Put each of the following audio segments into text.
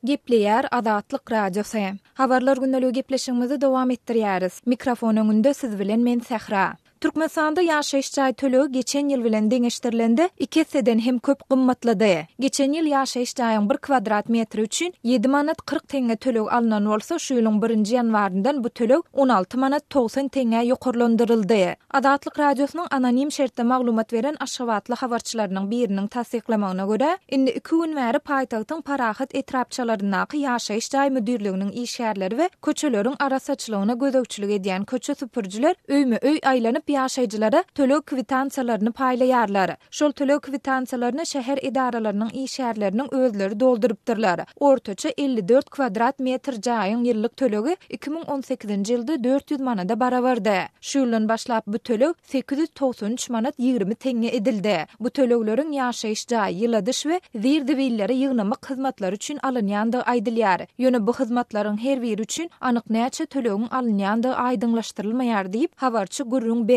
Gepleýär Azatlyk radiosu. Habarlar gündäligi gepleşigimizi dowam etdirýäris. Mikrofon öňünde siz bilen men Sähra. Türkmenistanda ýaşaýyş jaý tölegi geçen ýyl bilen deňeşdirilendi, 2 seden hem köp gymmatlady. Geçen ýyl ýaşaýyş jaýyň 1 kvadrat metri üçin 7 manat 40 teňe tölegi alynan bolsa, şu ýylyň 1-nji ýanwaryndan bu tölegi 16 manat 90 teňe ýokarlandyryldy. Azatlyk radiosynyň anonim şertde maglumat beren Aşgabatly habarçylarynyň biriniň tasdiklamagyna görä, indi 2 gün bäri paýtagtyň Parahat etrapçylaryndaky ýaşaýyş jaý müdirliginiň işgärleri we köçeleriň arasaçylygyna gözegçilik edýän köçe süpürjiler öýme-öý aýlanyp ýaşaýjylara tölegi kwitansiýalaryny paýlaýarlar. Şol tölegi kwitansiýalaryny şäher idaralarynyň işgärleriniň özleri doldurypdyrlar. Ortaça 54 kvadrat metr jaýyň ýyllyk tölegi 2018-nji ýylda 400 manada barabardy. Şu ýyldan başlap bu töleg 893 manat 20 teňe edildi. Bu tölegleriň ýaşaýyş jaý, ýyladyş we zirdibilleri ýygnamak hyzmatlary üçin alynýandy aýdylýar. Ýöne bu hyzmatlaryň her biri üçin anyk näçe tölegiň alynýandy aýdyňlaşdyrylmaýar diýip habarçy gurrun berdi.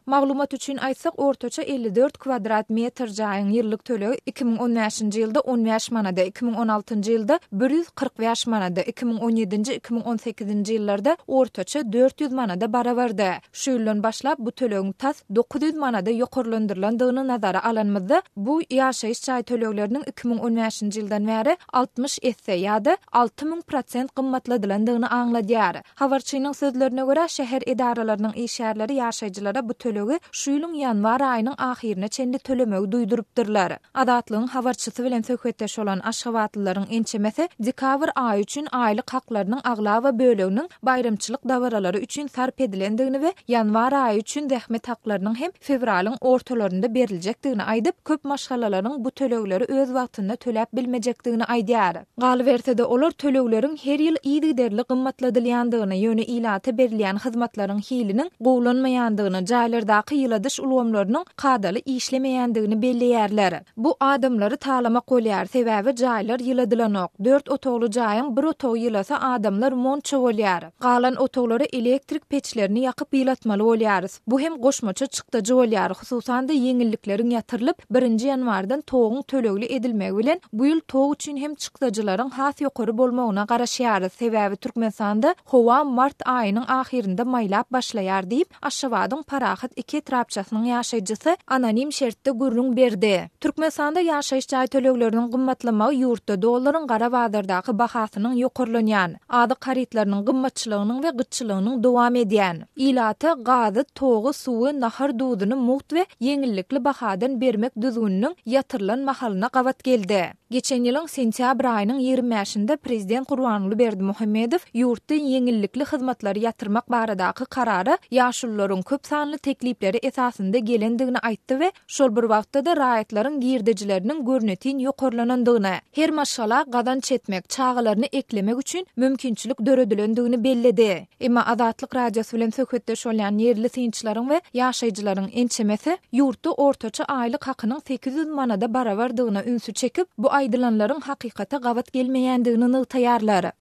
Maglumat üçin aýtsak, ortaça 54 kvadrat metr jaýyň ýyllyk tölegi 2015-nji ýylda 15 manada, 2016-njy ýylda 145 manada, 2017-nji 2018-nji ýyllarda ortaça 400 manada barabardy. Şu ýyldan başlap bu tölegiň tas 900 manada ýokarlandyrylanyny nazara alanmazda, bu ýaşaýyş jaý tölegleriniň 2015-nji ýyldan bäri 60 esse ýa-da 6000% gymmatladylandygyny aňladýar. Habarçynyň sözlerine görä, şäher idaralarynyň işgärleri ýaşaýjylara bu tölegi şu ýylyň ýanwar aýynyň ahirine çendi tölemegi duýdurypdyrlar. Azatlygyň habarçysy bilen söhbetdeş bolan Aşgabatlylaryň ençemesi dekabr aýy üçin aýlyk haklarynyň aglawa böleginiň bayramçylyk dawaralary üçin sarp edilendigini we ýanwar aýy üçin zähmet haklarynyň hem fevralyň ortalarynda beriljekdigini aýdyp, köp maşgallalaryň bu tölegleri öz wagtynda töläp bilmejekdigini aýdýar. Galy bersede olar tölegleriň her ýyl ýygyderli gymmatladylýandygyny, ýöne ilata berilýän hyzmatlaryň hiliniň gowlanmaýandygyny, jaýlardaky ýyladyş ulgamlarynyň kadaly işlemeýändigini belleýärler. Bu adamlary talamak bolýar, sebäbi jaýlar ýyladylanok. 4 otogly jaýyň 1 otog ýylasa adamlar monça bolýar. Galan otoglary elektrik peçlerini ýakyp ýylatmaly bolýarys. Bu hem goşmaça çykdyjy bolýar. Hususan da ýeňillikleriň ýatyrylyp 1-nji ýanwardan togyň tölegli edilmegi bilen bu ýyl tog üçin hem çykdyjylaryň has ýokary bolmagyna garaşýar. Sebäbi Türkmenistanda howa mart aýynyň ahirinde maýlap başlaýar diýip Aşgabatyň Parahat 2 etrapçysynyň ýaşaýjysy anonim şertde gurrun berdi. Türkmenistanda ýaşaýyş jaý tölegleriniň gymmatlamagy ýurtda dollaryň gara bazardaky bahasynyň ýokarlanýan, ady karitlarynyň gymmatçylygynyň we gyççylygynyň dowam edýän, ilata gazy, togy, suwy, nahar duduny muht we ýeňillikli bahadan bermek düzgüniniň ýatyrylan mahalyna gawat geldi. Geçen ýylyň sentyabr aýynyň 25-nde Prezident Gurbanuly Berdimuhammedow ýurtda ýeňillikli hyzmatlary ýatyrmak baradaky karary ýaşullaryň köp sanly teklipleri esasynda gelendigini aýtdy we şol bir wagtda da raýatlaryň girdijileriniň görnetin ýokarlanandygyny, her maşgala gadan çetmek, çağalaryny eklemek üçin mümkinçilik döredilendigini belledi. Emma Azatlyk radiosu bilen söhbetdeş bolan ýerli synçylaryň we ýaşaýjylaryň ençemesi ýurtda ortaça aýlyk hakynyň 800 manada barabardygyna ünsü çekip, bu aýdylanlaryň hakykata gawat gelmeýändigini nygtaýarlar.